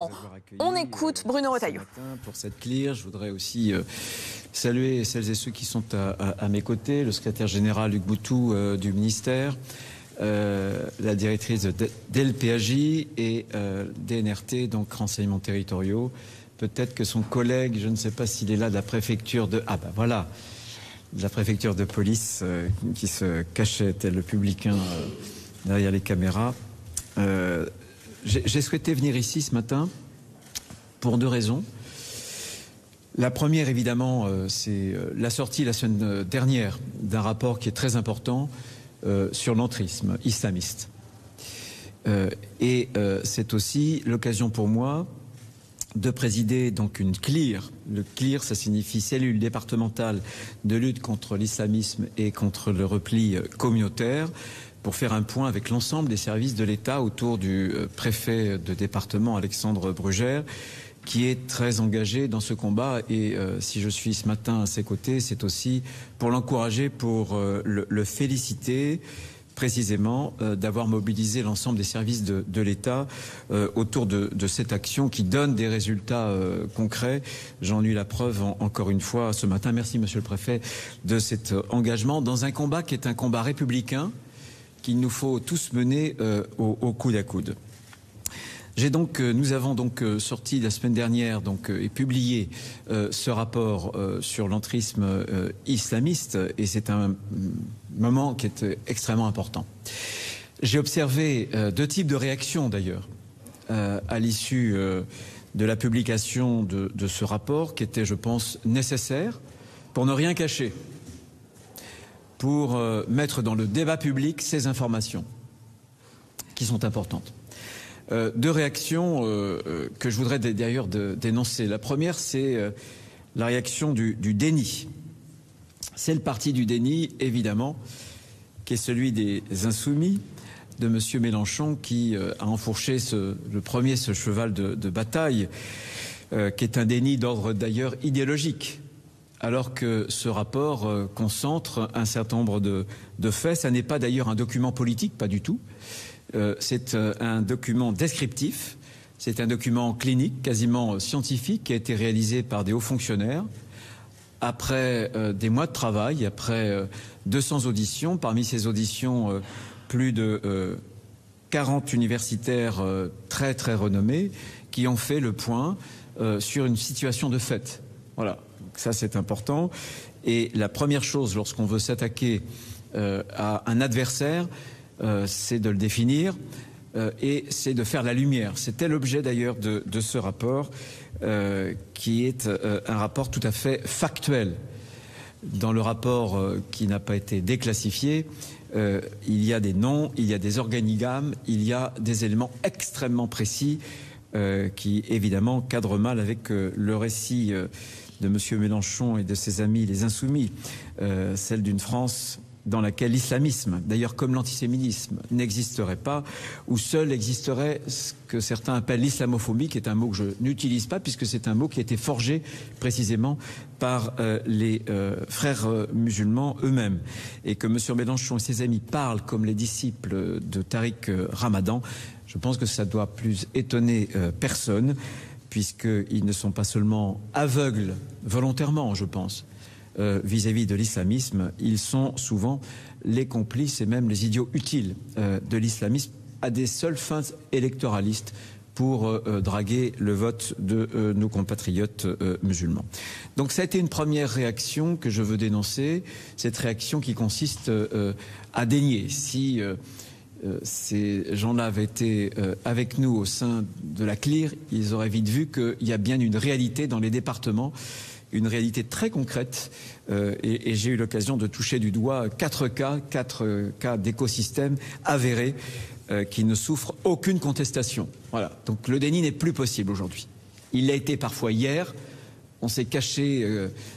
On écoute Bruno Retailleau. Pour cette CLIR, je voudrais aussi saluer celles et ceux qui sont à mes côtés, le secrétaire général Luc Boutou du ministère, la directrice de DLPAJ et DNRT, donc renseignements territoriaux. Peut-être que son collègue, je ne sais pas s'il est là, de la préfecture de... Ah ben voilà, de la préfecture de police qui se cachait tel le publicain derrière les caméras. J'ai souhaité venir ici ce matin pour deux raisons. La première, évidemment, c'est la sortie la semaine dernière d'un rapport qui est très important sur l'entrisme islamiste. C'est aussi l'occasion pour moi de présider donc une CLIR. Le CLIR, ça signifie cellule départementale de lutte contre l'islamisme et contre le repli communautaire, pour faire un point avec l'ensemble des services de l'État autour du préfet de département Alexandre Brugère, qui est très engagé dans ce combat. Et si je suis ce matin à ses côtés, c'est aussi pour l'encourager, pour le féliciter précisément d'avoir mobilisé l'ensemble des services de l'État autour de cette action qui donne des résultats concrets. J'en ai eu la preuve encore une fois ce matin. Merci, monsieur le préfet, de cet engagement dans un combat qui est un combat républicain qu'il nous faut tous mener au coude à coude. Nous avons donc sorti la semaine dernière et publié ce rapport sur l'entrisme islamiste, et c'est un moment qui est extrêmement important. J'ai observé deux types de réactions d'ailleurs à l'issue de la publication de ce rapport, qui était, je pense, nécessaire pour ne rien cacher, pour mettre dans le débat public ces informations qui sont importantes. Deux réactions que je voudrais d'ailleurs dénoncer. La première, c'est la réaction du déni. C'est le parti du déni, évidemment, qui est celui des Insoumis, de M. Mélenchon, qui a enfourché le premier cheval de bataille, qui est un déni d'ordre d'ailleurs idéologique. Alors que ce rapport concentre un certain nombre de faits. Ça n'est pas d'ailleurs un document politique, pas du tout. C'est un document descriptif, c'est un document clinique, quasiment scientifique, qui a été réalisé par des hauts fonctionnaires après des mois de travail, après 200 auditions. Parmi ces auditions, plus de 40 universitaires très très renommés qui ont fait le point sur une situation de fait. Voilà. Ça, c'est important. Et la première chose, lorsqu'on veut s'attaquer à un adversaire, c'est de le définir et c'est de faire la lumière. C'était l'objet d'ailleurs de ce rapport, qui est un rapport tout à fait factuel. Dans le rapport qui n'a pas été déclassifié, il y a des noms, il y a des organigrammes, il y a des éléments extrêmement précis qui, évidemment, cadrent mal avec le récit de M. Mélenchon et de ses amis les Insoumis, celle d'une France dans laquelle l'islamisme, d'ailleurs comme l'antisémitisme, n'existerait pas, ou seul existerait ce que certains appellent l'islamophobie, qui est un mot que je n'utilise pas, puisque c'est un mot qui a été forgé précisément par les frères musulmans eux-mêmes. Et que M. Mélenchon et ses amis parlent comme les disciples de Tariq Ramadan, je pense que ça doit plus étonner personne, puisqu'ils ne sont pas seulement aveugles, volontairement, je pense, vis-à-vis de l'islamisme, ils sont souvent les complices et même les idiots utiles de l'islamisme à des seules fins électoralistes pour draguer le vote de nos compatriotes musulmans. Donc ça a été une première réaction que je veux dénoncer, cette réaction qui consiste à dénier. Si ces gens-là avaient été avec nous au sein de la CLIR, ils auraient vite vu qu'il y a bien une réalité dans les départements, une réalité très concrète, et j'ai eu l'occasion de toucher du doigt quatre cas d'écosystèmes avérés qui ne souffrent aucune contestation. Voilà. Donc le déni n'est plus possible aujourd'hui. Il l'a été parfois hier. On s'est caché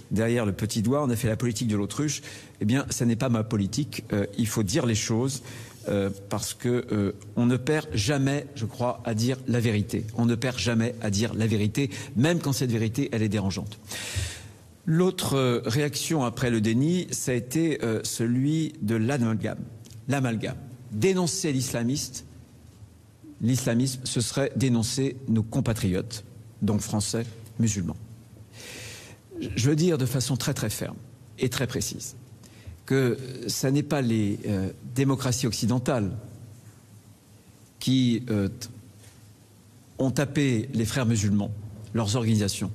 derrière le petit doigt, on a fait la politique de l'autruche. Eh bien, ça n'est pas ma politique. Il faut dire les choses. Parce que on ne perd jamais, je crois, à dire la vérité. On ne perd jamais à dire la vérité, même quand cette vérité, elle est dérangeante. L'autre réaction après le déni, ça a été celui de l'amalgame. L'amalgame. Dénoncer l'islamiste, l'islamisme, ce serait dénoncer nos compatriotes, donc français, musulmans. Je veux dire de façon très très ferme et très précise que ça n'est pas les démocraties occidentales qui ont tapé les frères musulmans, leurs organisations.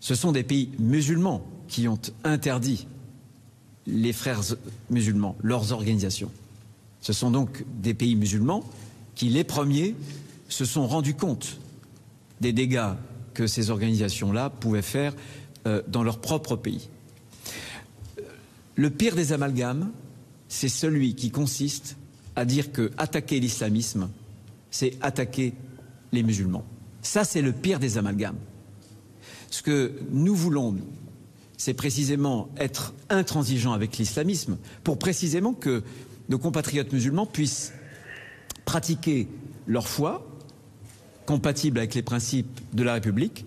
Ce sont des pays musulmans qui ont interdit les frères musulmans, leurs organisations. Ce sont donc des pays musulmans qui, les premiers, se sont rendus compte des dégâts que ces organisations-là pouvaient faire dans leur propre pays. Le pire des amalgames, c'est celui qui consiste à dire que attaquer l'islamisme, c'est attaquer les musulmans. Ça, c'est le pire des amalgames. Ce que nous voulons, c'est précisément être intransigeants avec l'islamisme pour précisément que nos compatriotes musulmans puissent pratiquer leur foi, compatible avec les principes de la République,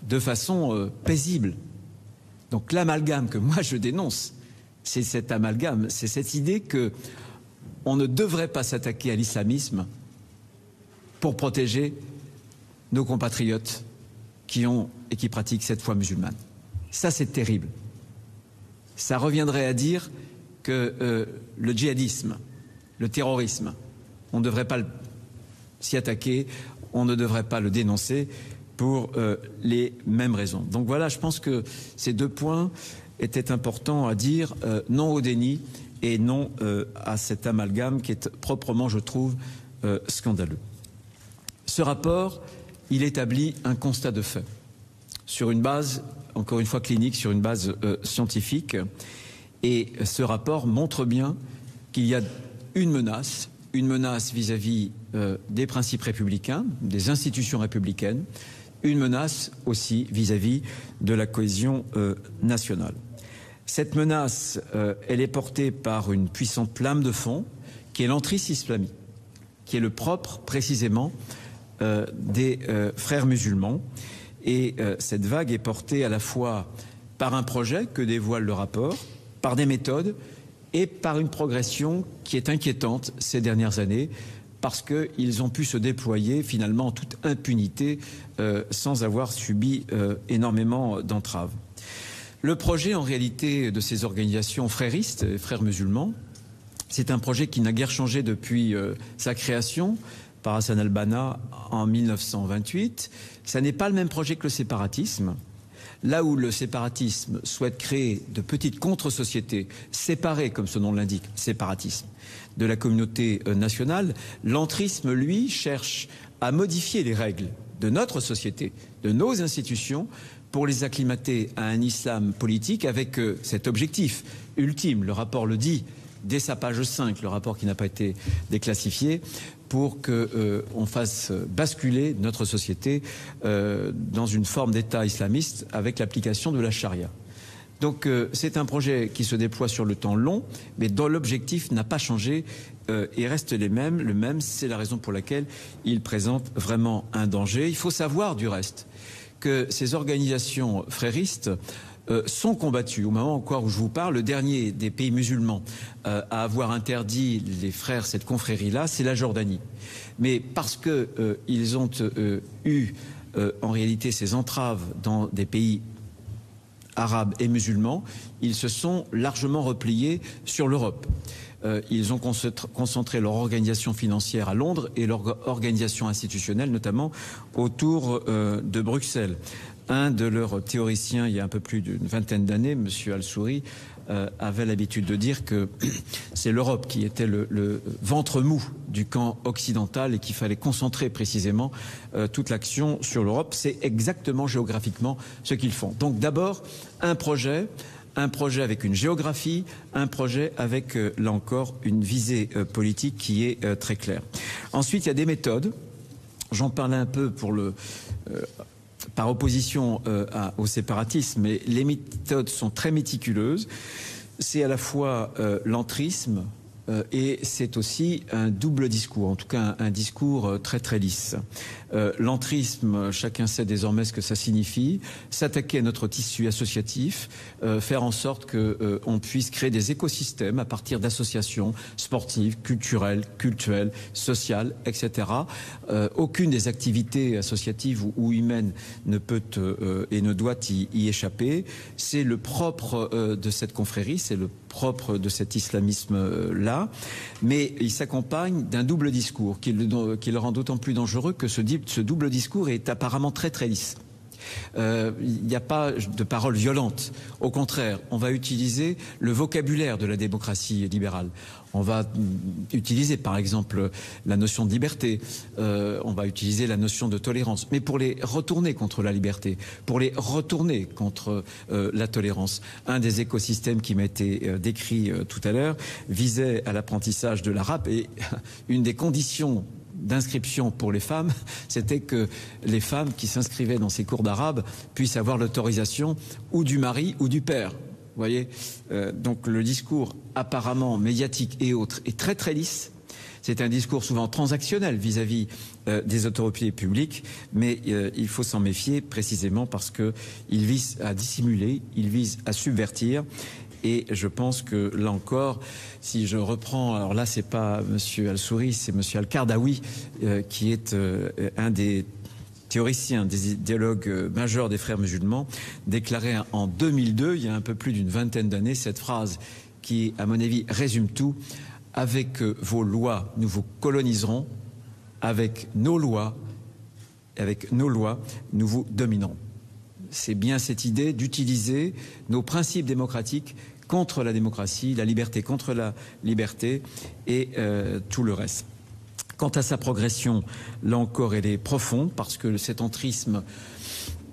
de façon paisible. Donc l'amalgame que moi je dénonce, c'est cet amalgame, c'est cette idée que on ne devrait pas s'attaquer à l'islamisme pour protéger nos compatriotes qui ont et qui pratiquent cette foi musulmane. Ça, c'est terrible. Ça reviendrait à dire que le djihadisme, le terrorisme, on ne devrait pas s'y attaquer, on ne devrait pas le dénoncer pour les mêmes raisons. Donc voilà, je pense que ces deux points étaient importants à dire, non au déni et non à cet amalgame qui est proprement, je trouve, scandaleux. Ce rapport, il établit un constat de fait sur une base, encore une fois clinique, sur une base scientifique. Et ce rapport montre bien qu'il y a une menace vis-à-vis des principes républicains, des institutions républicaines, une menace aussi vis-à-vis de la cohésion nationale. Cette menace, elle est portée par une puissante lame de fond qui est l'entrisme islamique, qui est le propre précisément des frères musulmans. Et cette vague est portée à la fois par un projet que dévoile le rapport, par des méthodes et par une progression qui est inquiétante ces dernières années parce qu'ils ont pu se déployer finalement en toute impunité sans avoir subi énormément d'entraves. Le projet en réalité de ces organisations fréristes, frères musulmans, c'est un projet qui n'a guère changé depuis sa création par Hassan al-Banna en 1928. Ça n'est pas le même projet que le séparatisme. Là où le séparatisme souhaite créer de petites contre-sociétés séparées, comme son nom l'indique, séparatisme, de la communauté nationale, l'entrisme, lui, cherche à modifier les règles de notre société, de nos institutions, pour les acclimater à un islam politique avec cet objectif ultime. Le rapport le dit dès sa page 5, le rapport qui n'a pas été déclassifié, pour qu'on fasse basculer notre société dans une forme d'État islamiste avec l'application de la charia. Donc c'est un projet qui se déploie sur le temps long, mais dont l'objectif n'a pas changé et reste le même. C'est la raison pour laquelle il présente vraiment un danger. Il faut savoir du reste que ces organisations fréristes sont combattues. Au moment encore où je vous parle, le dernier des pays musulmans à avoir interdit les frères, cette confrérie-là, c'est la Jordanie. Mais parce qu'ils ont eu en réalité ces entraves dans des pays arabes et musulmans, ils se sont largement repliés sur l'Europe. Ils ont concentré leur organisation financière à Londres et leur organisation institutionnelle notamment autour de Bruxelles. Un de leurs théoriciens, il y a un peu plus d'une vingtaine d'années, M. Al-Souri, avait l'habitude de dire que c'est l'Europe qui était le ventre mou du camp occidental et qu'il fallait concentrer précisément toute l'action sur l'Europe. C'est exactement géographiquement ce qu'ils font. Donc d'abord, un projet avec une géographie, un projet avec, là encore, une visée politique qui est très claire. Ensuite, il y a des méthodes. J'en parlais un peu par opposition au séparatisme, mais les méthodes sont très méticuleuses. C'est à la fois l'entrisme, et c'est aussi un double discours, en tout cas un discours très très lisse. L'entrisme, chacun sait désormais ce que ça signifie, s'attaquer à notre tissu associatif, faire en sorte qu'on puisse créer des écosystèmes à partir d'associations sportives, culturelles, sociales, etc. Aucune des activités associatives ou humaines ne peut et ne doit y échapper. C'est le propre de cette confrérie, c'est le propre de cet islamisme-là, mais il s'accompagne d'un double discours qui le rend d'autant plus dangereux que ce double discours est apparemment très très lisse. Il n'y a pas de paroles violentes. Au contraire, on va utiliser le vocabulaire de la démocratie libérale. On va utiliser par exemple la notion de liberté, on va utiliser la notion de tolérance, mais pour les retourner contre la liberté, pour les retourner contre la tolérance. Un des écosystèmes qui m'a été décrit tout à l'heure visait à l'apprentissage de l'arabe, et une des conditions d'inscription pour les femmes, c'était que les femmes qui s'inscrivaient dans ces cours d'arabe puissent avoir l'autorisation ou du mari ou du père. Vous voyez, donc le discours apparemment médiatique et autres est très très lisse. C'est un discours souvent transactionnel vis-à-vis des autorités publiques, mais il faut s'en méfier précisément parce qu'il vise à dissimuler, il vise à subvertir. Et je pense que là encore, si je reprends, alors là c'est pas Monsieur Al-Souri, c'est Monsieur Al-Kardawi qui est un des théoricien, des idéologues majeurs des frères musulmans, déclarait en 2002, il y a un peu plus d'une vingtaine d'années, cette phrase qui, à mon avis, résume tout. Avec vos lois, nous vous coloniserons. Avec nos lois, nous vous dominerons. C'est bien cette idée d'utiliser nos principes démocratiques contre la démocratie, la liberté contre la liberté et tout le reste. Quant à sa progression, là encore, elle est profonde parce que cet entrisme,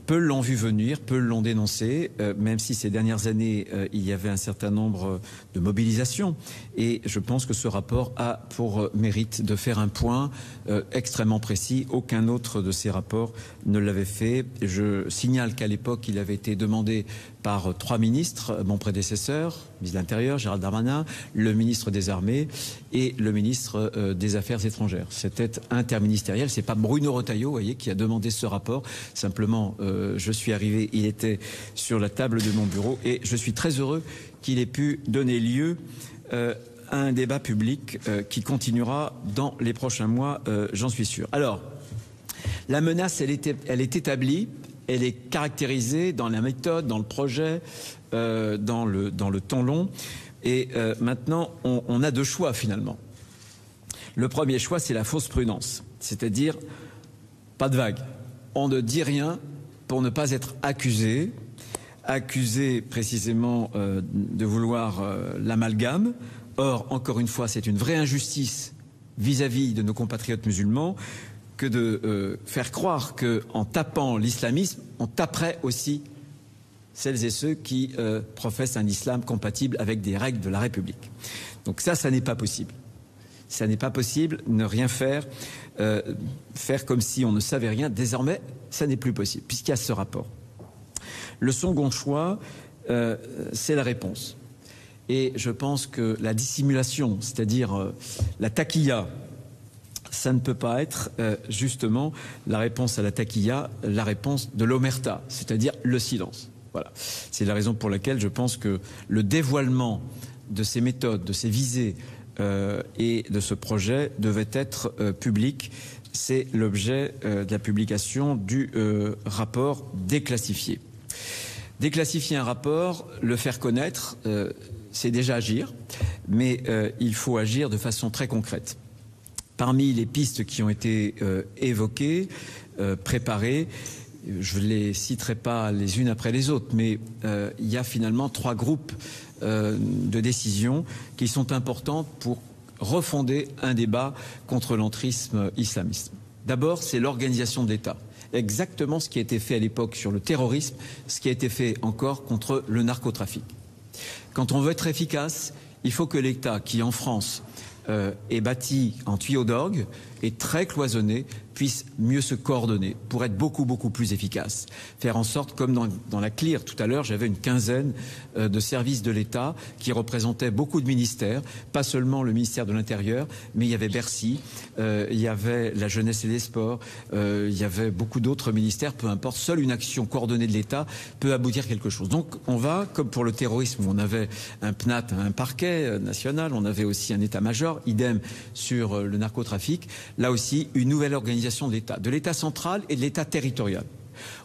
peu l'ont vu venir, peu l'ont dénoncé, même si ces dernières années, il y avait un certain nombre de mobilisations. Et je pense que ce rapport a pour mérite de faire un point extrêmement précis. Aucun autre de ces rapports ne l'avait fait. Je signale qu'à l'époque, il avait été demandé par 3 ministres, mon prédécesseur, ministre de l'Intérieur, Gérald Darmanin, le ministre des Armées et le ministre des Affaires étrangères. C'était interministériel. C'est pas Bruno Retailleau, vous voyez, qui a demandé ce rapport. Simplement, je suis arrivé, il était sur la table de mon bureau et je suis très heureux qu'il ait pu donner lieu à un débat public qui continuera dans les prochains mois, j'en suis sûr. Alors, la menace, elle est établie. Elle est caractérisée dans la méthode, dans le projet, dans le temps long. Et maintenant, on a 2 choix finalement. Le premier choix, c'est la fausse prudence. C'est-à-dire, pas de vague. On ne dit rien pour ne pas être accusé. Accusé précisément de vouloir l'amalgame. Or, encore une fois, c'est une vraie injustice vis-à-vis de nos compatriotes musulmans que de faire croire qu'en tapant l'islamisme, on taperait aussi celles et ceux qui professent un islam compatible avec des règles de la République. Donc ça n'est pas possible. Ça n'est pas possible, ne rien faire, faire comme si on ne savait rien. Désormais, ça n'est plus possible, puisqu'il y a ce rapport. Le second choix, c'est la réponse. Et je pense que la dissimulation, c'est-à-dire la taquilla, ça ne peut pas être justement la réponse à la taquilla, la réponse de l'omerta, c'est-à-dire le silence. Voilà. C'est la raison pour laquelle je pense que le dévoilement de ces méthodes, de ces visées et de ce projet devait être public. C'est l'objet de la publication du rapport déclassifié. Déclassifier un rapport, le faire connaître, c'est déjà agir, mais il faut agir de façon très concrète. Parmi les pistes qui ont été évoquées, préparées, je ne les citerai pas les unes après les autres, mais il y a finalement 3 groupes de décisions qui sont importantes pour refonder un débat contre l'entrisme islamiste. D'abord, c'est l'organisation de l'État. Exactement ce qui a été fait à l'époque sur le terrorisme, ce qui a été fait encore contre le narcotrafic. Quand on veut être efficace, il faut que l'État, qui en France est bâti en tuyau d'orgue, et très cloisonnés puissent mieux se coordonner pour être beaucoup plus efficaces. Faire en sorte, comme dans la CLIR tout à l'heure, j'avais une quinzaine de services de l'État qui représentaient beaucoup de ministères, pas seulement le ministère de l'Intérieur, mais il y avait Bercy, il y avait la jeunesse et les sports, il y avait beaucoup d'autres ministères, peu importe, seule une action coordonnée de l'État peut aboutir à quelque chose. Donc on va, comme pour le terrorisme où on avait un PNAT, un parquet national, on avait aussi un état-major, idem sur le narcotrafic, là aussi une nouvelle organisation de l'État central et de l'État territorial.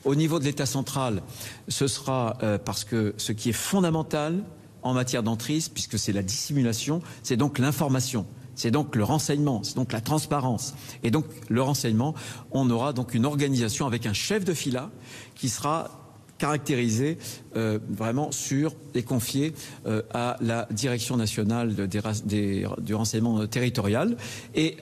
Au niveau de l'État central, ce sera parce que ce qui est fondamental en matière d'entrisme, puisque c'est la dissimulation, c'est donc l'information. C'est donc le renseignement, c'est donc la transparence. Et donc le renseignement, on aura donc une organisation avec un chef de filat qui sera caractérisé vraiment sur et confié à la Direction nationale du renseignement territorial et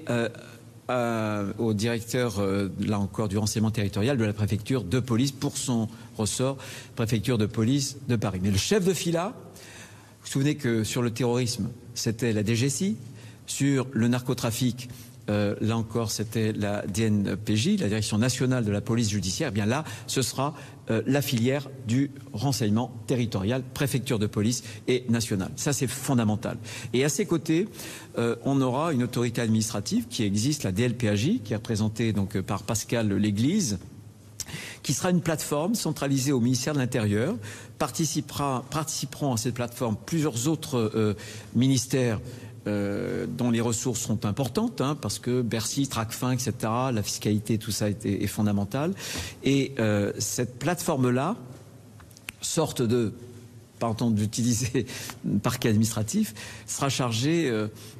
au directeur, là encore, du renseignement territorial de la préfecture de police pour son ressort, préfecture de police de Paris. Mais le chef de filat, vous vous souvenez que sur le terrorisme, c'était la DGSI, sur le narcotrafic, là encore, c'était la DNPJ, la Direction nationale de la police judiciaire. Eh bien là, ce sera la filière du renseignement territorial, préfecture de police et nationale. Ça, c'est fondamental. Et à ses côtés, on aura une autorité administrative qui existe, la DLPAJ, qui est représentée donc par Pascal L'Église, qui sera une plateforme centralisée au ministère de l'Intérieur. Participeront à cette plateforme plusieurs autres ministères dont les ressources sont importantes, hein, parce que Bercy, Tracfin, etc., la fiscalité, tout ça est fondamental. Et cette plateforme-là, sorte de, pardon d'utiliser parquet administratif, sera chargée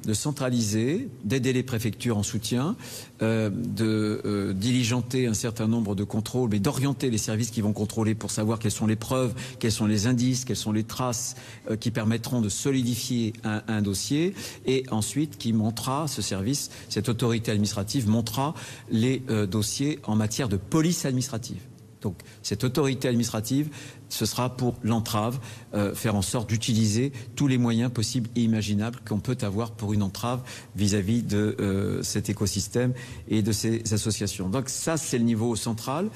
de centraliser, d'aider les préfectures en soutien, de diligenter un certain nombre de contrôles, mais d'orienter les services qui vont contrôler pour savoir quelles sont les preuves, quels sont les indices, quelles sont les traces qui permettront de solidifier un dossier, et ensuite qui montera, ce service, cette autorité administrative montera les dossiers en matière de police administrative. Donc cette autorité administrative, ce sera pour l'entrave, faire en sorte d'utiliser tous les moyens possibles et imaginables qu'on peut avoir pour une entrave vis-à-vis de cet écosystème et de ces associations. Donc ça, c'est le niveau central.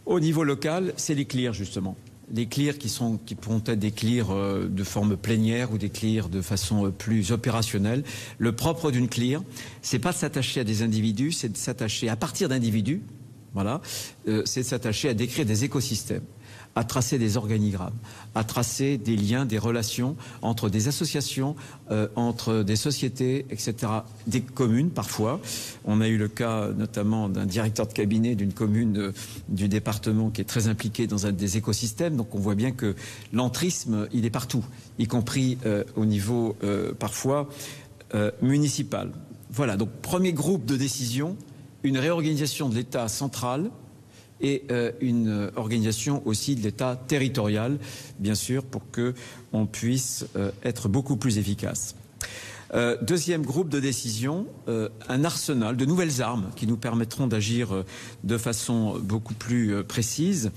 Au niveau local, c'est les CLIR, justement. Les CLIR qui pourront être des CLIR de forme plénière ou des CLIR de façon plus opérationnelle. Le propre d'une CLIR, c'est pas de s'attacher à des individus, c'est de s'attacher à partir d'individus. Voilà, c'est de s'attacher à décrire des écosystèmes, à tracer des organigrammes, à tracer des liens, des relations entre des associations, entre des sociétés, etc., des communes parfois. On a eu le cas notamment d'un directeur de cabinet d'une commune du département qui est très impliqué dans un des écosystèmes. Donc on voit bien que l'entrisme, il est partout, y compris au niveau parfois municipal. Voilà, donc premier groupe de décision, une réorganisation de l'État central et une organisation aussi de l'État territorial, bien sûr, pour qu'on puisse être beaucoup plus efficace. Deuxième groupe de décision, un arsenal de nouvelles armes qui nous permettront d'agir de façon beaucoup plus précise.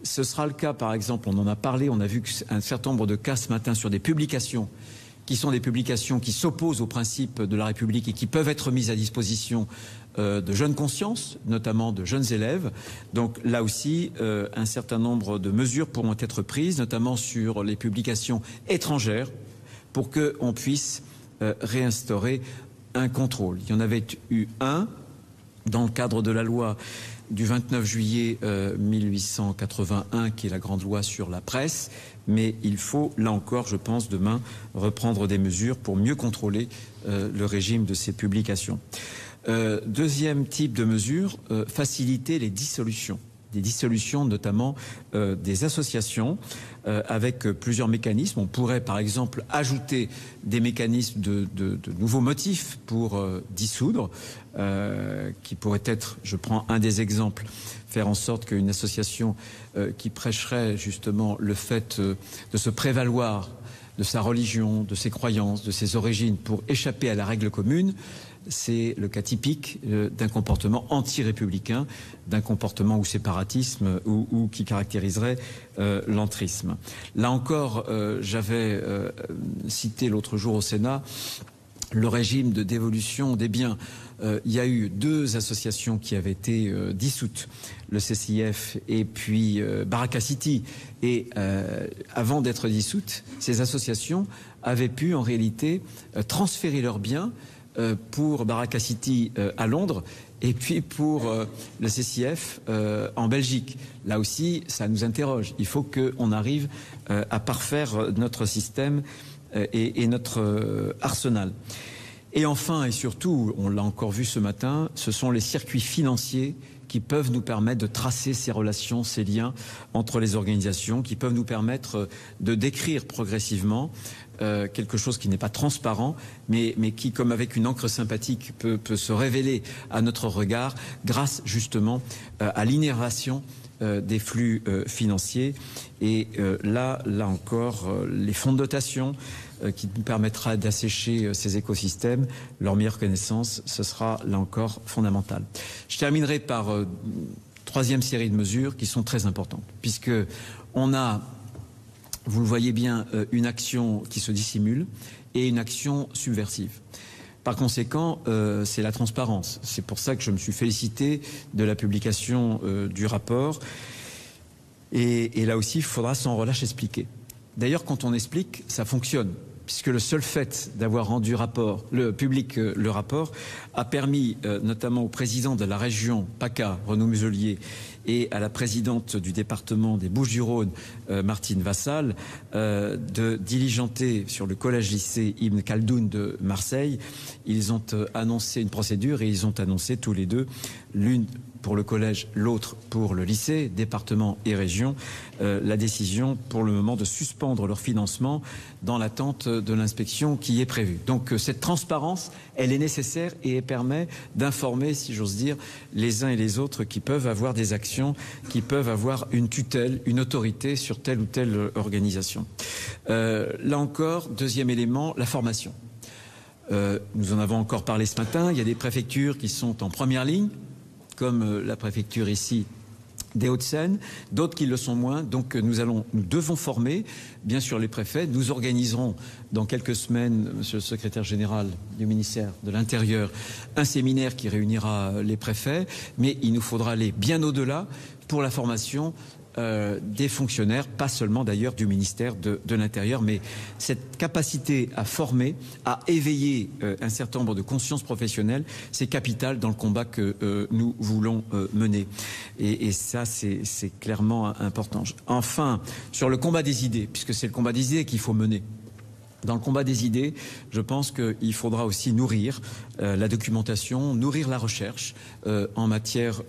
Ce sera le cas, par exemple, on en a parlé, on a vu un certain nombre de cas ce matin sur des publications qui sont des publications qui s'opposent aux principes de la République et qui peuvent être mises à disposition de jeunes consciences, notamment de jeunes élèves. Donc là aussi, un certain nombre de mesures pourront être prises, notamment sur les publications étrangères, pour qu'on puisse réinstaurer un contrôle. Il y en avait eu un dans le cadre de la loi du 29 juillet 1881, qui est la grande loi sur la presse, mais il faut, là encore, je pense, demain, reprendre des mesures pour mieux contrôler le régime de ces publications. Deuxième type de mesure, faciliter les dissolutions. Des dissolutions notamment des associations avec plusieurs mécanismes. On pourrait par exemple ajouter des mécanismes de nouveaux motifs pour dissoudre, qui pourraient être, je prends un des exemples, faire en sorte qu'une association qui prêcherait justement le fait de se prévaloir de sa religion, de ses croyances, de ses origines pour échapper à la règle commune, c'est le cas typique d'un comportement anti-républicain, d'un comportement ou séparatisme ou qui caractériserait l'entrisme. Là encore, j'avais cité l'autre jour au Sénat le régime de dévolution des biens. Il y a eu 2 associations qui avaient été dissoutes, le CCIF et puis Baraka City. Et avant d'être dissoutes, ces associations avaient pu en réalité transférer leurs biens pour Baraka City à Londres et puis pour le CCIF en Belgique. Là aussi, ça nous interroge. Il faut qu'on arrive à parfaire notre système et notre arsenal. Et enfin et surtout, on l'a encore vu ce matin, ce sont les circuits financiers qui peuvent nous permettre de tracer ces relations, ces liens entre les organisations, qui peuvent nous permettre de décrire progressivement quelque chose qui n'est pas transparent, mais qui, comme avec une encre sympathique, peut se révéler à notre regard grâce justement à l'innervation des flux financiers. Et là encore, les fonds de dotation qui nous permettra d'assécher ces écosystèmes, leur meilleure connaissance, ce sera là encore fondamental. Je terminerai par 3e série de mesures qui sont très importantes, puisque on a, vous le voyez bien, une action qui se dissimule et une action subversive. Par conséquent, c'est la transparence. C'est pour ça que je me suis félicité de la publication du rapport. Et là aussi, il faudra sans relâche expliquer. D'ailleurs, quand on explique, ça fonctionne, puisque le seul fait d'avoir rendu public le rapport a permis notamment au président de la région PACA, Renaud Muselier, et à la présidente du département des Bouches-du-Rhône, Martine Vassal, de diligenter sur le collège-lycée Ibn Khaldoun de Marseille. Ils ont annoncé une procédure et ils ont annoncé tous les deux, l'une pour le collège, l'autre pour le lycée, département et région, la décision pour le moment de suspendre leur financement dans l'attente de l'inspection qui est prévue. Donc cette transparence, elle est nécessaire et elle permet d'informer, si j'ose dire, les uns et les autres qui peuvent avoir des actions, qui peuvent avoir une tutelle, une autorité sur telle ou telle organisation. Là encore, 2e élément, la formation. Nous en avons encore parlé ce matin, il y a des préfectures qui sont en première ligne, comme la préfecture ici des Hauts-de-Seine, d'autres qui le sont moins. Donc nous devons former, bien sûr, les préfets. Nous organiserons dans quelques semaines, monsieur le secrétaire général du ministère de l'Intérieur, un séminaire qui réunira les préfets, mais il nous faudra aller bien au-delà pour la formation des fonctionnaires, pas seulement d'ailleurs du ministère de l'Intérieur, mais cette capacité à former, à éveiller un certain nombre de consciences professionnelles, c'est capital dans le combat que nous voulons mener. Et ça, c'est clairement important. Enfin, sur le combat des idées, puisque c'est le combat des idées qu'il faut mener. Dans le combat des idées, je pense qu'il faudra aussi nourrir la documentation, nourrir la recherche en matière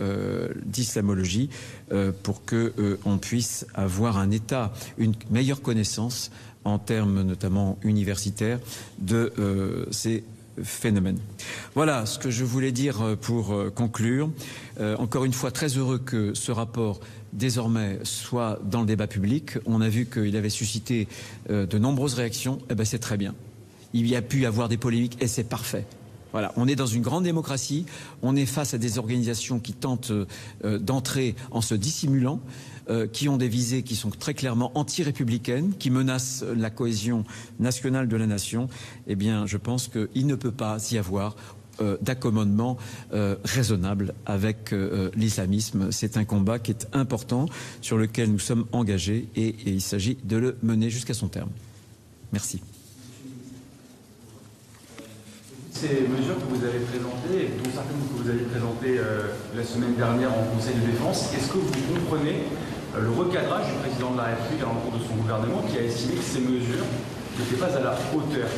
d'islamologie pour qu'on puisse avoir un état, une meilleure connaissance en termes notamment universitaires de ces phénomènes. Voilà ce que je voulais dire pour conclure. Encore une fois, très heureux que ce rapport désormais soit dans le débat public. On a vu qu'il avait suscité de nombreuses réactions. Eh ben, c'est très bien. Il y a pu y avoir des polémiques et c'est parfait. Voilà, on est dans une grande démocratie, on est face à des organisations qui tentent d'entrer en se dissimulant, qui ont des visées qui sont très clairement anti-républicaines, qui menacent la cohésion nationale de la nation. Eh bien, je pense qu'il ne peut pas y avoir d'accommodement raisonnable avec l'islamisme. C'est un combat qui est important, sur lequel nous sommes engagés et il s'agit de le mener jusqu'à son terme. Merci. Ces mesures que vous avez présentées, dont certaines que vous avez présentées la semaine dernière en Conseil de défense, est-ce que vous comprenez le recadrage du président de la République à l'encontre de son gouvernement qui a estimé que ces mesures n'étaient pas à la hauteur?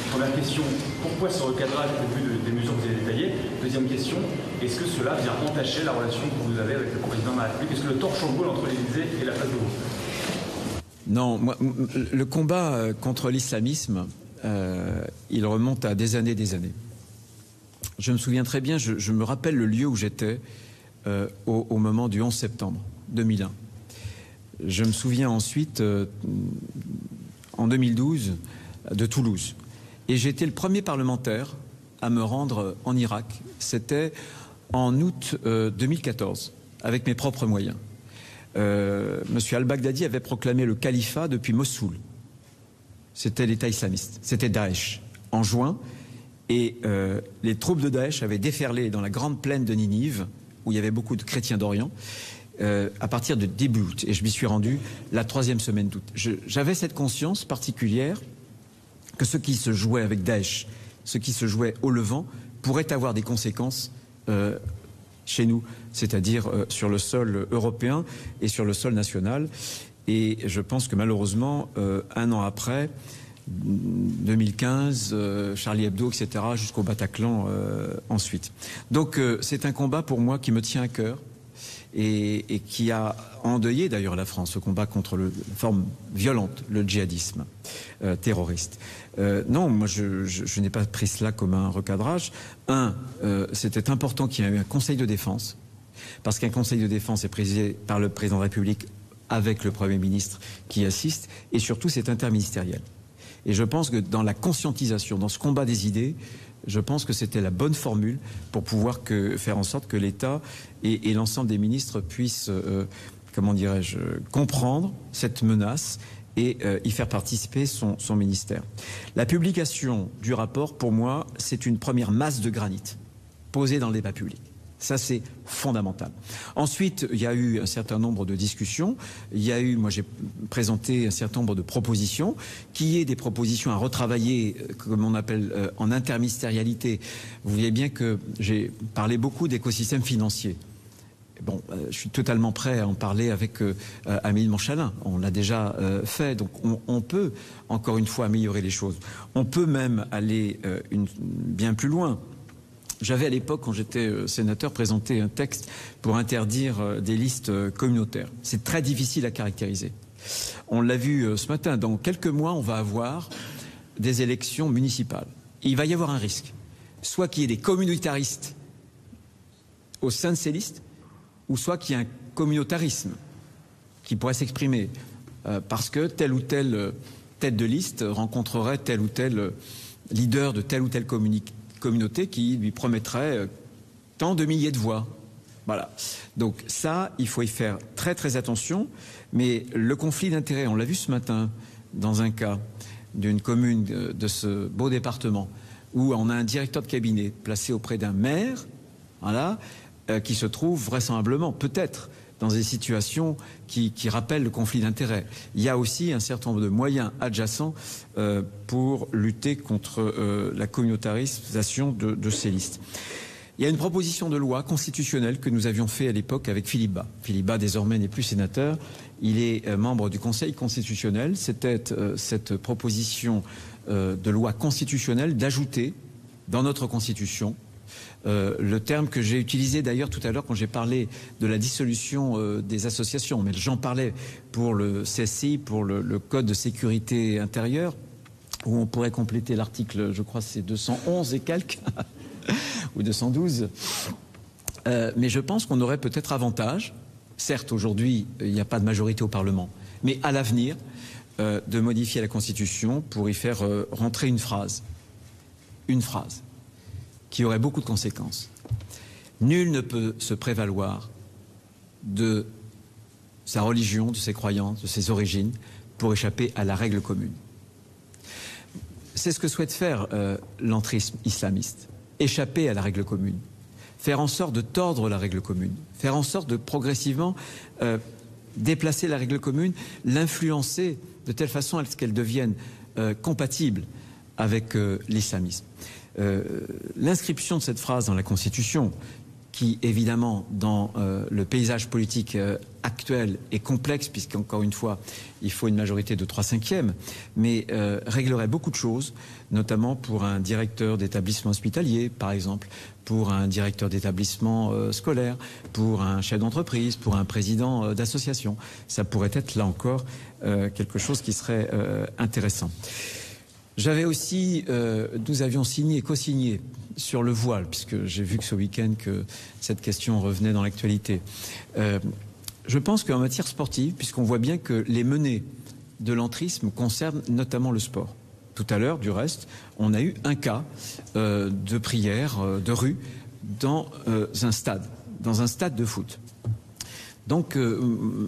Première question, pourquoi ce recadrage au vu des mesures que vous avez détaillées? Deuxième question, est-ce que cela vient entacher la relation que vous avez avec le président de la République? Est-ce que le torche en boule entre l'Élysée et la place de Gaulle? Non, moi, le combat contre l'islamisme, il remonte à des années. Je me souviens très bien, je me rappelle le lieu où j'étais au moment du 11 septembre 2001. Je me souviens ensuite, en 2012, de Toulouse. Et j'ai été le premier parlementaire à me rendre en Irak. C'était en août 2014, avec mes propres moyens. Monsieur al-Baghdadi avait proclamé le califat depuis Mossoul. C'était l'État islamiste, c'était Daesh. En juin, Et les troupes de Daesh avaient déferlé dans la grande plaine de Ninive, où il y avait beaucoup de chrétiens d'Orient, à partir de début août. Et je m'y suis rendu la 3e semaine d'août. J'avais cette conscience particulière que ce qui se jouait avec Daesh, ce qui se jouait au Levant, pourrait avoir des conséquences chez nous, c'est-à-dire sur le sol européen et sur le sol national. Et je pense que malheureusement, un an après, 2015, Charlie Hebdo, etc., jusqu'au Bataclan ensuite. Donc c'est un combat pour moi qui me tient à cœur et qui a endeuillé d'ailleurs la France, ce combat contre la forme violente, le djihadisme terroriste. Non, moi je n'ai pas pris cela comme un recadrage. C'était important qu'il y ait eu un conseil de défense, parce qu'un conseil de défense est présidé par le président de la République avec le Premier ministre qui assiste, et surtout c'est interministériel. Et je pense que dans la conscientisation, dans ce combat des idées, je pense que c'était la bonne formule pour pouvoir faire en sorte que l'État et l'ensemble des ministres puissent, comment dirais-je, comprendre cette menace et y faire participer son ministère. La publication du rapport, pour moi, c'est une première masse de granit posée dans le débat public. Ça, c'est fondamental. Ensuite, il y a eu un certain nombre de discussions. Moi, j'ai présenté un certain nombre de propositions, qui est des propositions à retravailler, comme on appelle, en interministérialité. Vous voyez bien que j'ai parlé beaucoup d'écosystème financier. Bon, je suis totalement prêt à en parler avec Amélie de Montchalin. On l'a déjà fait, donc on peut, encore une fois, améliorer les choses. On peut même aller bien plus loin. J'avais à l'époque, quand j'étais sénateur, présenté un texte pour interdire des listes communautaires. C'est très difficile à caractériser. On l'a vu ce matin, dans quelques mois, on va avoir des élections municipales. Et il va y avoir un risque. Soit qu'il y ait des communautaristes au sein de ces listes, ou soit qu'il y ait un communautarisme qui pourrait s'exprimer parce que telle ou telle tête de liste rencontrerait tel ou tel leader de telle ou telle communauté qui lui promettrait tant de milliers de voix. Voilà. Donc ça, il faut y faire très très attention. Mais le conflit d'intérêts, on l'a vu ce matin dans un cas d'une commune de ce beau département où on a un directeur de cabinet placé auprès d'un maire, voilà, qui se trouve vraisemblablement, peut-être, dans des situations qui rappellent le conflit d'intérêts. Il y a aussi un certain nombre de moyens adjacents pour lutter contre la communautarisation de ces listes. Il y a une proposition de loi constitutionnelle que nous avions fait à l'époque avec Philippe Bas. Philippe Bas, désormais, n'est plus sénateur. Il est membre du Conseil constitutionnel. C'était cette proposition de loi constitutionnelle d'ajouter dans notre Constitution le terme que j'ai utilisé d'ailleurs tout à l'heure quand j'ai parlé de la dissolution des associations, mais j'en parlais pour le CSI, pour le Code de sécurité intérieure, où on pourrait compléter l'article, je crois c'est 211 et quelques, ou 212. Mais je pense qu'on aurait peut-être avantage, certes aujourd'hui il n'y a pas de majorité au Parlement, mais à l'avenir de modifier la Constitution pour y faire rentrer une phrase qui aurait beaucoup de conséquences. Nul ne peut se prévaloir de sa religion, de ses croyances, de ses origines, pour échapper à la règle commune. C'est ce que souhaite faire l'entrisme islamiste, échapper à la règle commune, faire en sorte de tordre la règle commune, faire en sorte de progressivement déplacer la règle commune, l'influencer de telle façon à ce qu'elle devienne compatible avec l'islamisme. L'inscription de cette phrase dans la Constitution, qui évidemment dans le paysage politique actuel est complexe, puisqu'encore une fois il faut une majorité de 3/5, mais réglerait beaucoup de choses, notamment pour un directeur d'établissement hospitalier par exemple, pour un directeur d'établissement scolaire, pour un chef d'entreprise, pour un président d'association. Ça pourrait être là encore quelque chose qui serait intéressant. J'avais aussi, nous avions signé, co-signé sur le voile, puisque j'ai vu que ce week-end que cette question revenait dans l'actualité. Je pense qu'en matière sportive, puisqu'on voit bien que les menées de l'entrisme concernent notamment le sport. Tout à l'heure, du reste, on a eu un cas de prière de rue dans un stade de foot. Donc,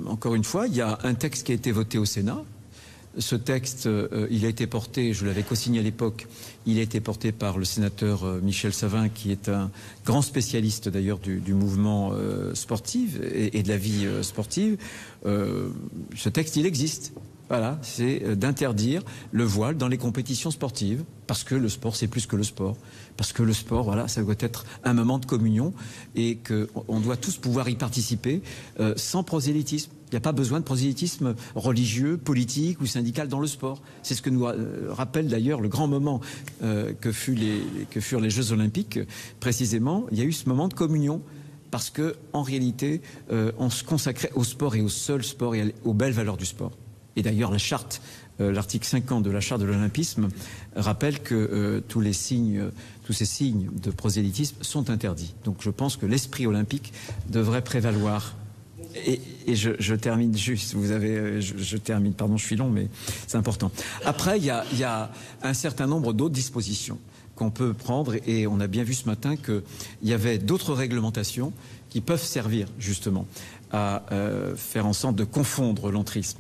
encore une fois, il y a un texte qui a été voté au Sénat, Ce texte, il a été porté, je l'avais co-signé à l'époque, il a été porté par le sénateur Michel Savin, qui est un grand spécialiste d'ailleurs du mouvement sportif et de la vie sportive. Ce texte, il existe. Voilà, c'est d'interdire le voile dans les compétitions sportives, parce que le sport, c'est plus que le sport. Parce que le sport, voilà, ça doit être un moment de communion et qu'on doit tous pouvoir y participer sans prosélytisme. Il n'y a pas besoin de prosélytisme religieux, politique ou syndical dans le sport. C'est ce que nous rappelle d'ailleurs le grand moment que furent les Jeux Olympiques. Précisément, il y a eu ce moment de communion. Parce que, en réalité, on se consacrait au sport et au seul sport et aux belles valeurs du sport. Et d'ailleurs, la charte, l'article 50 de la charte de l'olympisme rappelle que tous ces signes de prosélytisme sont interdits. Donc je pense que l'esprit olympique devrait prévaloir. Et je termine juste, je termine, pardon, je suis long, mais c'est important. Après, il y a un certain nombre d'autres dispositions qu'on peut prendre, et on a bien vu ce matin qu'il y avait d'autres réglementations qui peuvent servir justement à faire en sorte de confondre l'entrisme.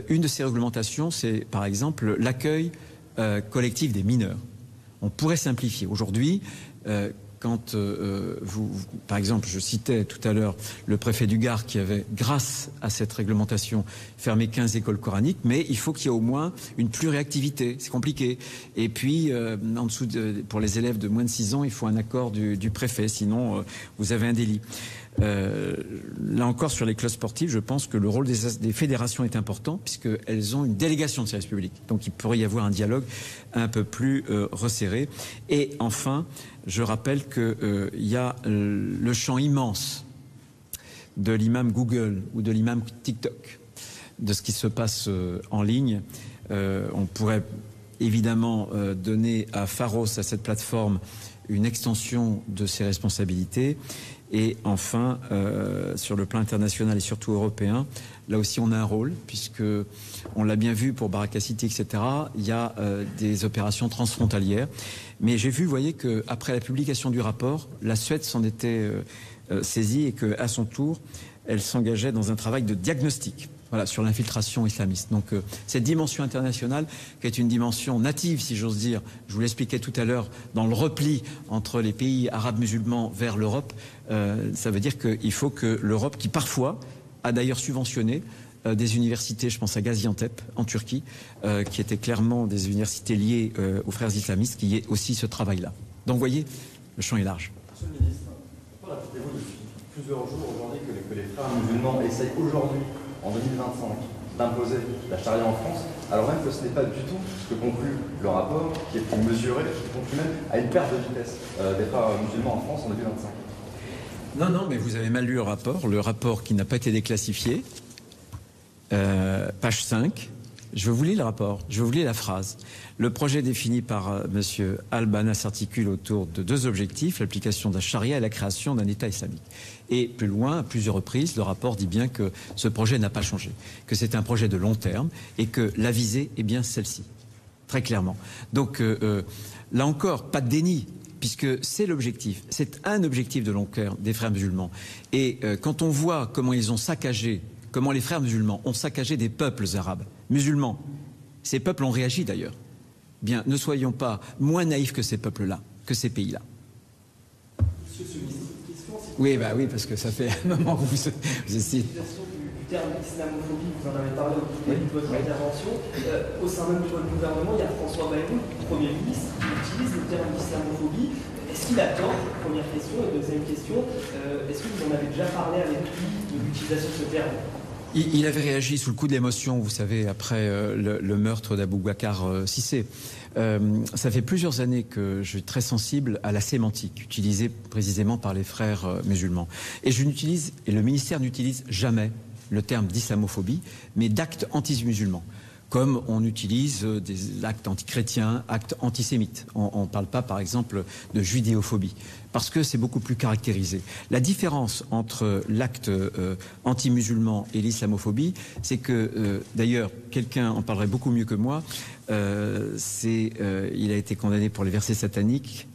Une de ces réglementations, c'est par exemple l'accueil collectif des mineurs. On pourrait simplifier. Aujourd'hui, quand par exemple, je citais tout à l'heure le préfet du Gard qui avait, grâce à cette réglementation, fermé 15 écoles coraniques, mais il faut qu'il y ait au moins une pluriactivité. C'est compliqué. Et puis, en dessous pour les élèves de moins de 6 ans, il faut un accord du préfet, sinon vous avez un délit. Là encore, sur les clubs sportifs, je pense que le rôle des fédérations est important, puisqu'elles ont une délégation de service public. Donc il pourrait y avoir un dialogue un peu plus resserré. Et enfin, je rappelle qu'il y a le champ immense de l'imam Google ou de l'imam TikTok, de ce qui se passe en ligne. On pourrait évidemment donner à Pharos, à cette plateforme, une extension de ses responsabilités. Et enfin, sur le plan international et surtout européen, là aussi on a un rôle, puisque on l'a bien vu pour Baraka City, etc. Il y a des opérations transfrontalières. Mais j'ai vu, vous voyez, qu'après la publication du rapport, la Suède s'en était saisie et qu'à son tour, elle s'engageait dans un travail de diagnostic. Voilà, sur l'infiltration islamiste. Donc cette dimension internationale, qui est une dimension native, si j'ose dire, je vous l'expliquais tout à l'heure, dans le repli entre les pays arabes musulmans vers l'Europe, ça veut dire qu'il faut que l'Europe, qui parfois a d'ailleurs subventionné des universités, je pense à Gaziantep, en Turquie, qui étaient clairement des universités liées aux frères islamistes, qui y ait aussi ce travail-là. Donc vous voyez, le champ est large. Monsieur le ministre, pourquoi répétez-vous depuis plusieurs jours aujourd'hui que les frères musulmans essayent aujourd'hui, en 2025, d'imposer la charia en France, alors même que ce n'est pas du tout ce que conclut le rapport, qui est mesuré, qui conclut même à une perte de vitesse des frères musulmans en France en 2025. Non, mais vous avez mal lu le rapport qui n'a pas été déclassifié, page 5. Je vous lis le rapport, je vous lis la phrase. Le projet défini par M. Al-Banna s'articule autour de 2 objectifs, l'application de la charia et la création d'un État islamique. Et plus loin, à plusieurs reprises, le rapport dit bien que ce projet n'a pas changé, que c'est un projet de long terme et que la visée est bien celle-ci, très clairement. Donc là encore, pas de déni, puisque c'est l'objectif, c'est un objectif de long terme des frères musulmans. Et quand on voit comment ils ont saccagé, comment les frères musulmans ont saccagé des peuples arabes, musulmans, ces peuples ont réagi d'ailleurs. Bien, ne soyons pas moins naïfs que ces peuples-là, que ces pays-là. Oui, oui, parce que ça fait un moment que vous essayez. Du terme islamophobie, vous en avez parlé au début de votre intervention. Au sein même de votre gouvernement, il y a François Bayrou, Premier ministre, qui utilise le terme islamophobie. Est-ce qu'il a tort? Première question. Et deuxième question, est-ce que vous en avez déjà parlé avec lui de l'utilisation de ce terme? Il avait réagi sous le coup de l'émotion, vous savez, après le meurtre d'Abou Bakar Cissé. Ça fait plusieurs années que je suis très sensible à la sémantique utilisée précisément par les frères musulmans. Et le ministère n'utilise jamais le terme d'islamophobie, mais d'actes anti-musulmans. Comme on utilise des actes antichrétiens, actes antisémites. On ne parle pas, par exemple, de judéophobie, parce que c'est beaucoup plus caractérisé. La différence entre l'acte anti-musulman et l'islamophobie, c'est que, d'ailleurs, quelqu'un en parlerait beaucoup mieux que moi, il a été condamné pour les versets sataniques.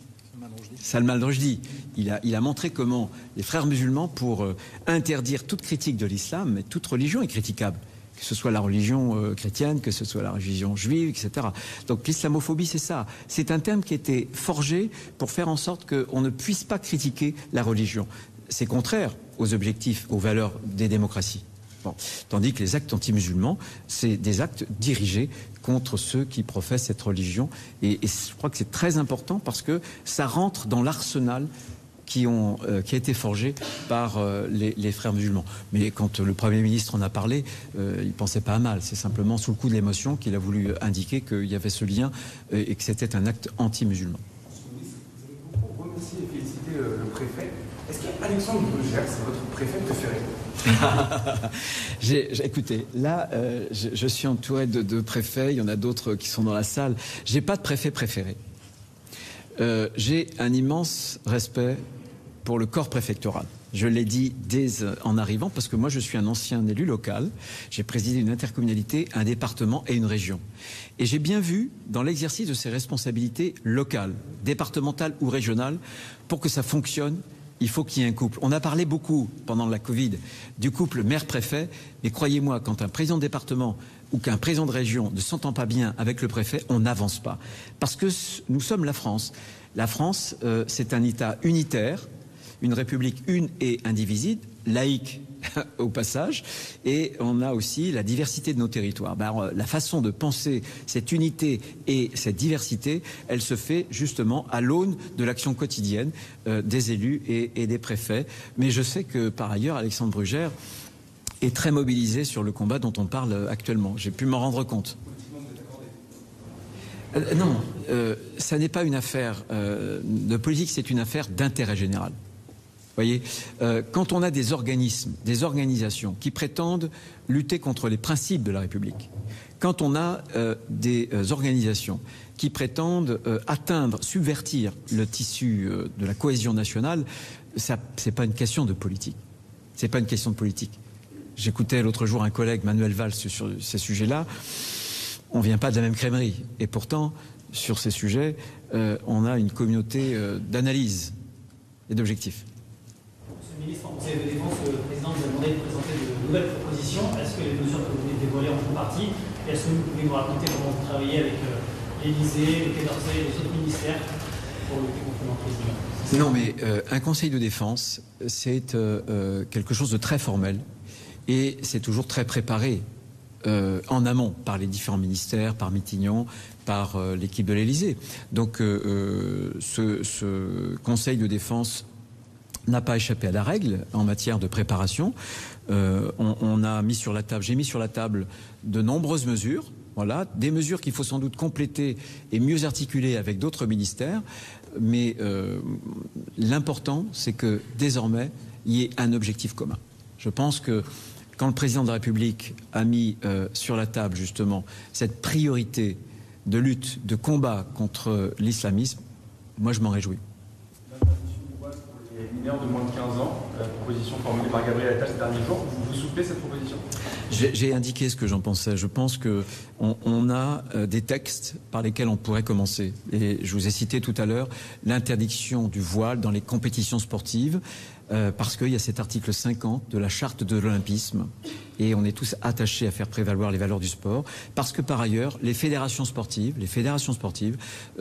Salman al-Rushdie. Il a montré comment les frères musulmans, pour interdire toute critique de l'islam, mais toute religion est critiquable. que ce soit la religion chrétienne, que ce soit la religion juive, etc. Donc l'islamophobie, c'est ça. C'est un terme qui a été forgé pour faire en sorte qu'on ne puisse pas critiquer la religion. C'est contraire aux objectifs, aux valeurs des démocraties. Bon. Tandis que les actes anti-musulmans, c'est des actes dirigés contre ceux qui professent cette religion. Et je crois que c'est très important parce que ça rentre dans l'arsenal qui a été forgé par les frères musulmans. Mais quand le Premier ministre en a parlé, il ne pensait pas à mal. C'est simplement sous le coup de l'émotion qu'il a voulu indiquer qu'il y avait ce lien et que c'était un acte anti-musulman. Vous avez beaucoup remercié et félicité le préfet. Est-ce qu'Alexandre Bruger, c'est votre préfet préféré? Écoutez, là, je suis entouré de préfets. Il y en a d'autres qui sont dans la salle. J'ai pas de préfet préféré. J'ai un immense respect pour le corps préfectoral. Je l'ai dit dès en arrivant parce que moi je suis un ancien élu local. J'ai présidé une intercommunalité, un département et une région. Et j'ai bien vu dans l'exercice de ces responsabilités locales, départementales ou régionales, pour que ça fonctionne, il faut qu'il y ait un couple. On a parlé beaucoup pendant la Covid du couple maire-préfet, mais croyez-moi, quand un président de département ou qu'un président de région ne s'entend pas bien avec le préfet, on n'avance pas. Parce que nous sommes la France. La France, c'est un État unitaire, une république une et indivisible, laïque au passage, et on a aussi la diversité de nos territoires. La façon de penser cette unité et cette diversité, elle se fait justement à l'aune de l'action quotidienne des élus et des préfets. Mais je sais que par ailleurs, Alexandre Bruger est très mobilisé sur le combat dont on parle actuellement. J'ai pu m'en rendre compte. Non, ça n'est pas une affaire de politique, c'est une affaire d'intérêt général. Vous voyez, quand on a des organismes, des organisations qui prétendent lutter contre les principes de la République, quand on a des organisations qui prétendent atteindre, subvertir le tissu de la cohésion nationale, c'est pas une question de politique. C'est pas une question de politique. J'écoutais l'autre jour un collègue, Manuel Valls, sur ces sujets-là. On ne vient pas de la même crèmerie. Et pourtant, sur ces sujets, on a une communauté d'analyse et d'objectifs. Monsieur le ministre, en Conseil de défense, le président vous a demandé de présenter de nouvelles propositions. Est-ce que les mesures que vous venez de dévoiler en font partie? Et est-ce que vous pouvez nous raconter comment vous travaillez avec l'Élysée, le Quai d'Orsay et les autres ministères pour lutter contre l'emprisonnement? Non, mais un Conseil de défense, c'est quelque chose de très formel. Et c'est toujours très préparé en amont par les différents ministères, par Mitignon, par l'équipe de l'Élysée. Donc ce Conseil de défense n'a pas échappé à la règle en matière de préparation. On a mis sur la table, j'ai mis sur la table de nombreuses mesures. Voilà, des mesures qu'il faut sans doute compléter et mieux articuler avec d'autres ministères. Mais l'important, c'est que désormais, il y ait un objectif commun. Je pense que quand le président de la République a mis sur la table justement cette priorité de lutte, de combat contre l'islamisme, moi je m'en réjouis. Pour les mineurs de moins de 15 ans, la proposition formulée par Gabriel Attal ces derniers jours, vous soutenez cette proposition? J'ai indiqué ce que j'en pensais. Je pense qu'on a des textes par lesquels on pourrait commencer. Et je vous ai cité tout à l'heure l'interdiction du voile dans les compétitions sportives. Parce qu'il y a cet article 50 de la charte de l'olympisme et on est tous attachés à faire prévaloir les valeurs du sport parce que par ailleurs les fédérations sportives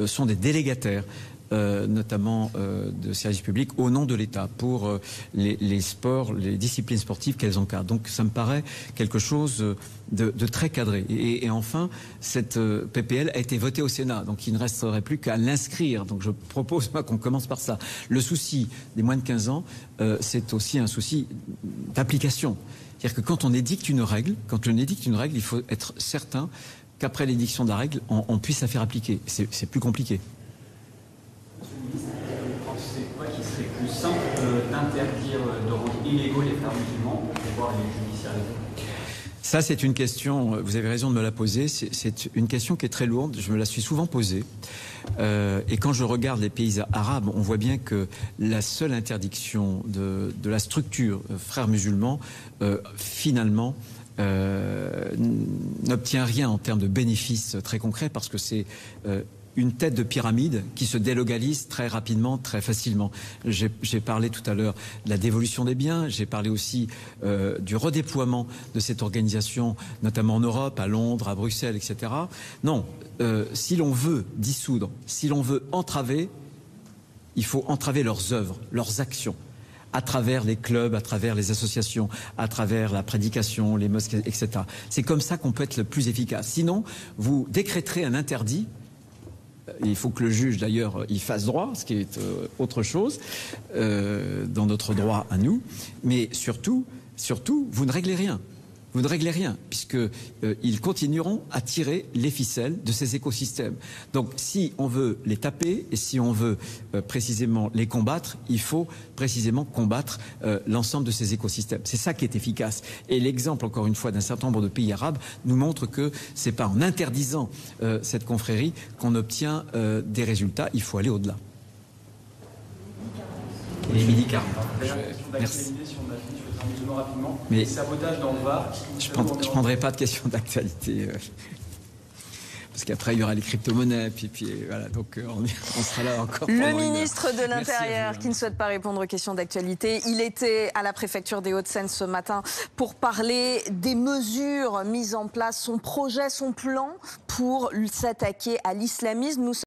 sont des délégataires notamment de services publics au nom de l'État pour les sports, les disciplines sportives qu'elles encadrent. Donc ça me paraît quelque chose de très cadré. Et enfin, cette PPL a été votée au Sénat, donc il ne resterait plus qu'à l'inscrire. Donc je propose moi qu'on commence par ça. Le souci des moins de 15 ans, c'est aussi un souci d'application. C'est-à-dire que quand on édicte une règle, il faut être certain qu'après l'édiction de la règle, on puisse la faire appliquer. C'est plus compliqué. C'est quoi qui serait plus simple d'interdire, de rendre illégaux les frères musulmans pour pouvoir les judiciariser? Ça, c'est une question, vous avez raison de me la poser, c'est une question qui est très lourde, je me la suis souvent posée. Et quand je regarde les pays arabes, on voit bien que la seule interdiction de la structure frères musulmans, finalement, n'obtient rien en termes de bénéfices très concrets parce que c'est une tête de pyramide qui se délocalise très rapidement, très facilement. J'ai parlé tout à l'heure de la dévolution des biens, j'ai parlé aussi du redéploiement de cette organisation, notamment en Europe, à Londres, à Bruxelles, etc. Non, si l'on veut dissoudre, si l'on veut entraver, il faut entraver leurs œuvres, leurs actions, à travers les clubs, à travers les associations, à travers la prédication, les mosquées, etc. C'est comme ça qu'on peut être le plus efficace. Sinon, vous décréterez un interdit. Il faut que le juge, d'ailleurs, y fasse droit, ce qui est autre chose, dans notre droit à nous. Mais surtout, vous ne réglez rien. Vous ne réglez rien, puisqu'ils continueront à tirer les ficelles de ces écosystèmes. Donc, si on veut les taper et si on veut précisément les combattre, il faut précisément combattre l'ensemble de ces écosystèmes. C'est ça qui est efficace. Et l'exemple, encore une fois, d'un certain nombre de pays arabes nous montre que c'est pas en interdisant cette confrérie qu'on obtient des résultats. Il faut aller au-delà. Et médicaments. Merci. Rapidement. Mais sabotage dans le Var. Je ne prendrai pas de questions d'actualité. Parce qu'après, il y aura les crypto-monnaies. Puis voilà, donc on sera là encore. Le ministre de l'Intérieur qui ne souhaite pas répondre aux questions d'actualité. Il était à la préfecture des Hauts-de-Seine ce matin pour parler des mesures mises en place, son projet, son plan pour s'attaquer à l'islamisme.